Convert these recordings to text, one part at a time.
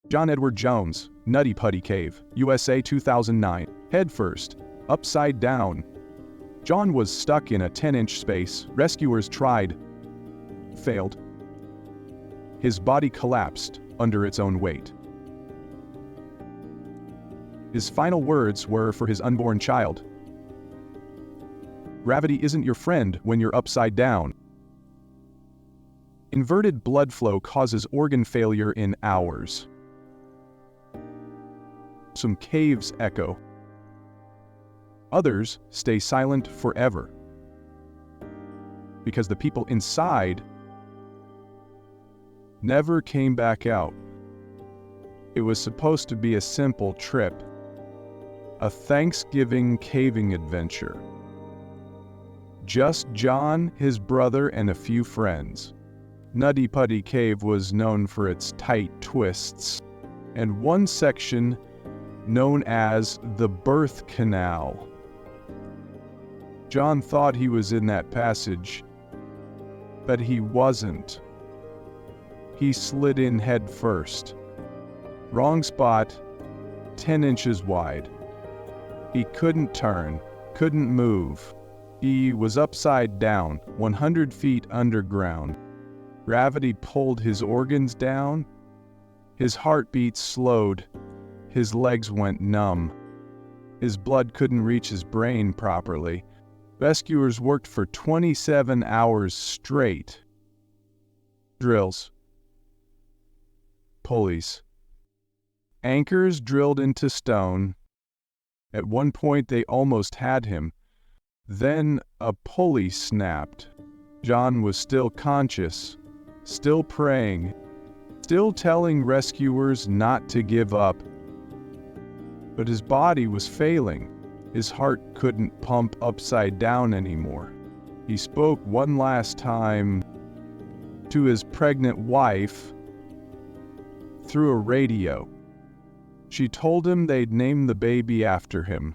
John Edward Jones, Nutty Putty Cave, USA 2009. Headfirst, upside down. John was stuck in a 10-inch space. Rescuers tried. Failed. His body collapsed under its own weight. His final words were for his unborn child. Gravity isn't your friend when you're upside down. Inverted blood flow causes organ failure in hours. Some caves echo. Others stay silent forever. Because the people inside never came back out. It was supposed to be a simple trip. A Thanksgiving caving adventure. Just John, his brother, and a few friends. Nutty Putty Cave was known for its tight twists, and one section known as the birth canal. John thought he was in that passage, but he wasn't. He slid in head first. Wrong spot, 10 inches wide. He couldn't turn, couldn't move. He was upside down, 100 feet underground. Gravity pulled his organs down. His heartbeat slowed. His legs went numb. His blood couldn't reach his brain properly. Rescuers worked for 27 hours straight. Drills. Pulleys. Anchors drilled into stone. At one point they almost had him. Then a pulley snapped. John was still conscious, still praying, still telling rescuers not to give up. But his body was failing. His heart couldn't pump upside down anymore. He spoke one last time to his pregnant wife through a radio. She told him they'd name the baby after him,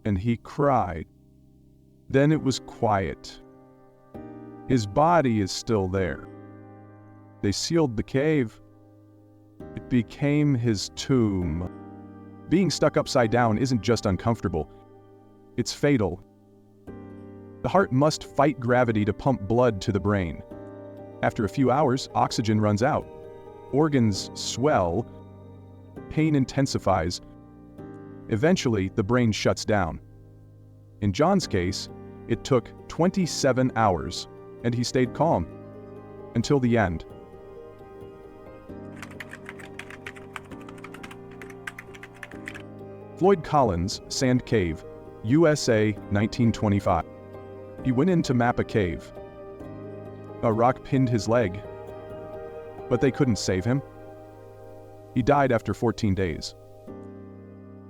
and he cried. Then it was quiet. His body is still there. They sealed the cave. It became his tomb. Being stuck upside down isn't just uncomfortable, it's fatal. The heart must fight gravity to pump blood to the brain. After a few hours, oxygen runs out. Organs swell. Pain intensifies. Eventually, the brain shuts down. In John's case, it took 27 hours, and he stayed calm until the end. Floyd Collins, Sand Cave, USA, 1925. He went in to map a cave. A rock pinned his leg, but they couldn't save him. He died after 14 days.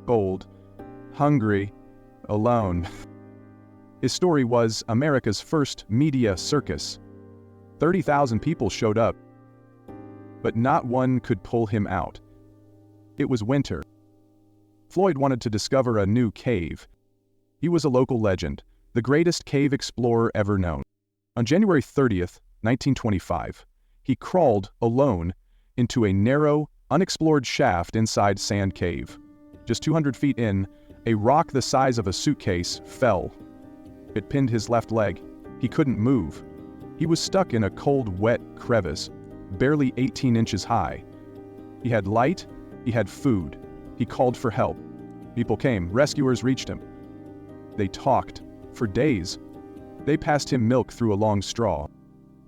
Cold, hungry, alone. His story was America's first media circus. 30,000 people showed up, but not one could pull him out. It was winter. Floyd wanted to discover a new cave. He was a local legend, the greatest cave explorer ever known. On January 30th, 1925, he crawled alone into a narrow, unexplored shaft inside Sand Cave. Just 200 feet in, a rock the size of a suitcase fell. It pinned his left leg. He couldn't move. He was stuck in a cold, wet crevice, barely 18 inches high. He had light, he had food. He called for help. People came, rescuers reached him. They talked for days. They passed him milk through a long straw.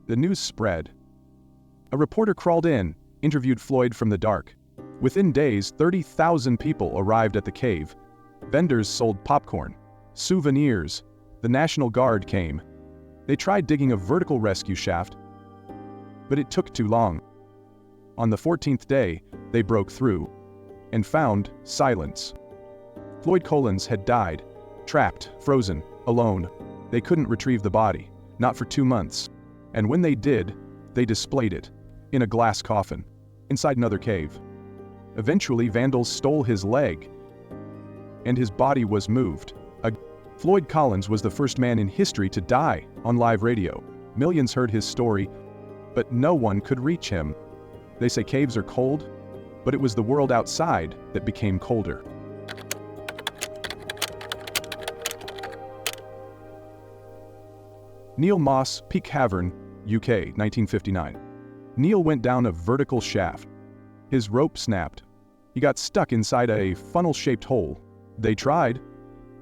The news spread. A reporter crawled in, interviewed Floyd from the dark. Within days, 30,000 people arrived at the cave. Vendors sold popcorn, souvenirs. The National Guard came. They tried digging a vertical rescue shaft, but it took too long. On the 14th day, they broke through and found silence. Floyd Collins had died, trapped, frozen, alone. They couldn't retrieve the body, not for 2 months. And when they did, they displayed it in a glass coffin inside another cave. Eventually, vandals stole his leg, and his body was moved. Floyd Collins was the first man in history to die on live radio. Millions heard his story, but no one could reach him. They say caves are cold. but it was the world outside that became colder. Neil Moss, Peak Cavern, UK, 1959. Neil went down a vertical shaft. His rope snapped. He got stuck inside a funnel-shaped hole. They tried,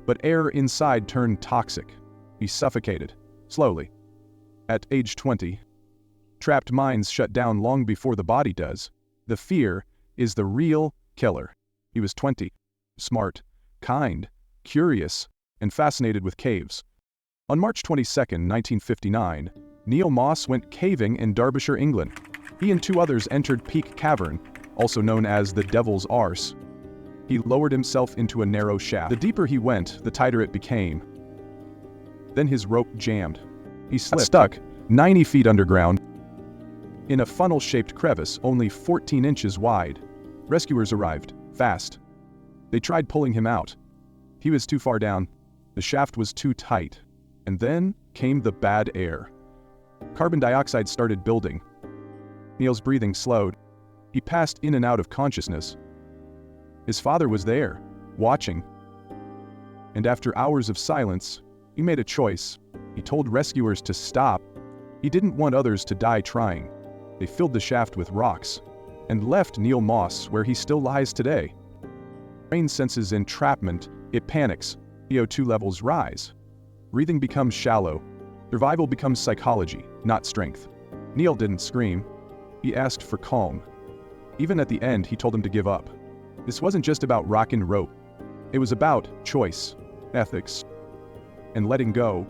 but air inside turned toxic. He suffocated, slowly. At age 20, trapped minds shut down long before the body does. The fear is the real killer. He was 20, smart, kind, curious, and fascinated with caves. On March 22, 1959, Neil Moss went caving in Derbyshire, England. He and two others entered Peak Cavern, also known as the Devil's Arse. He lowered himself into a narrow shaft. The deeper he went, the tighter it became. Then his rope jammed. He slipped, stuck 90 feet underground, in a funnel-shaped crevice only 14 inches wide. Rescuers arrived, fast. They tried pulling him out. He was too far down. The shaft was too tight. And then came the bad air. Carbon dioxide started building. Neil's breathing slowed. He passed in and out of consciousness. His father was there, watching. And after hours of silence, he made a choice. He told rescuers to stop. He didn't want others to die trying. They filled the shaft with rocks and left Neil Moss where he still lies today. Brain senses entrapment. It panics. CO2 levels rise. Breathing becomes shallow. Survival becomes psychology, not strength. Neil didn't scream. He asked for calm. Even at the end, he told him to give up. This wasn't just about rock and rope. It was about choice, ethics, and letting go.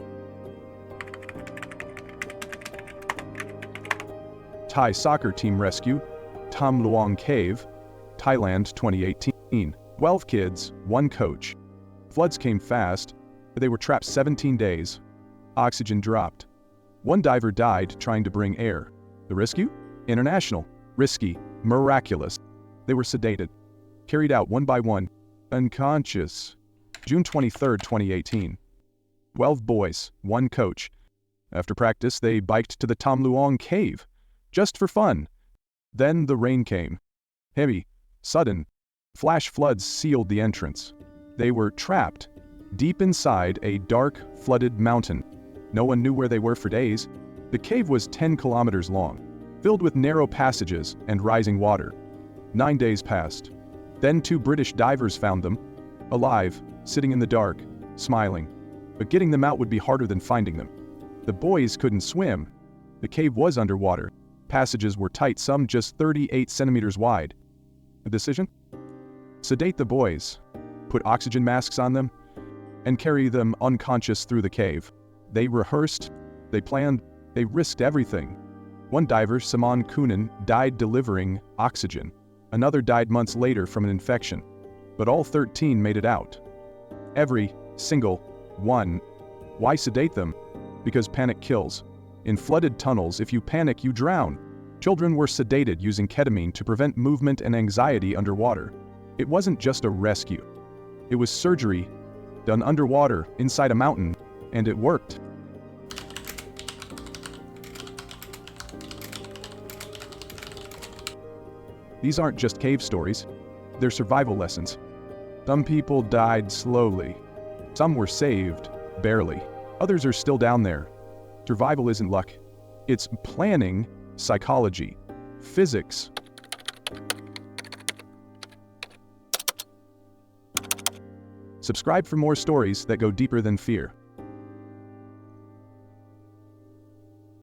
Thai soccer team rescue, Tham Luang Cave, Thailand 2018. 12 kids, 1 coach. Floods came fast. They were trapped 17 days. Oxygen dropped. 1 diver died trying to bring air. The rescue? International. Risky. Miraculous. They were sedated. Carried out one by one. Unconscious. June 23, 2018. 12 boys, 1 coach. After practice, they biked to the Tham Luang Cave. Just for fun. Then the rain came. Heavy. Sudden. Flash floods sealed the entrance. They were trapped deep inside a dark, flooded mountain. No one knew where they were for days. The cave was 10 kilometers long, filled with narrow passages and rising water. 9 days passed. Then 2 British divers found them, alive, sitting in the dark, smiling. But getting them out would be harder than finding them. The boys couldn't swim. The cave was underwater. Passages were tight, some just 38 centimeters wide. A decision? Sedate the boys, put oxygen masks on them, and carry them unconscious through the cave. They rehearsed, they planned, they risked everything. 1 diver, Saman Kunan, died delivering oxygen. Another died months later from an infection. But all 13 made it out. Every single one. Why sedate them? Because panic kills. In flooded tunnels, if you panic, you drown. Children were sedated using ketamine to prevent movement and anxiety underwater. It wasn't just a rescue. It was surgery done underwater, inside a mountain, and it worked. These aren't just cave stories. They're survival lessons. Some people died slowly. Some were saved, barely. Others are still down there. Survival isn't luck. It's planning, psychology, physics. Subscribe for more stories that go deeper than fear.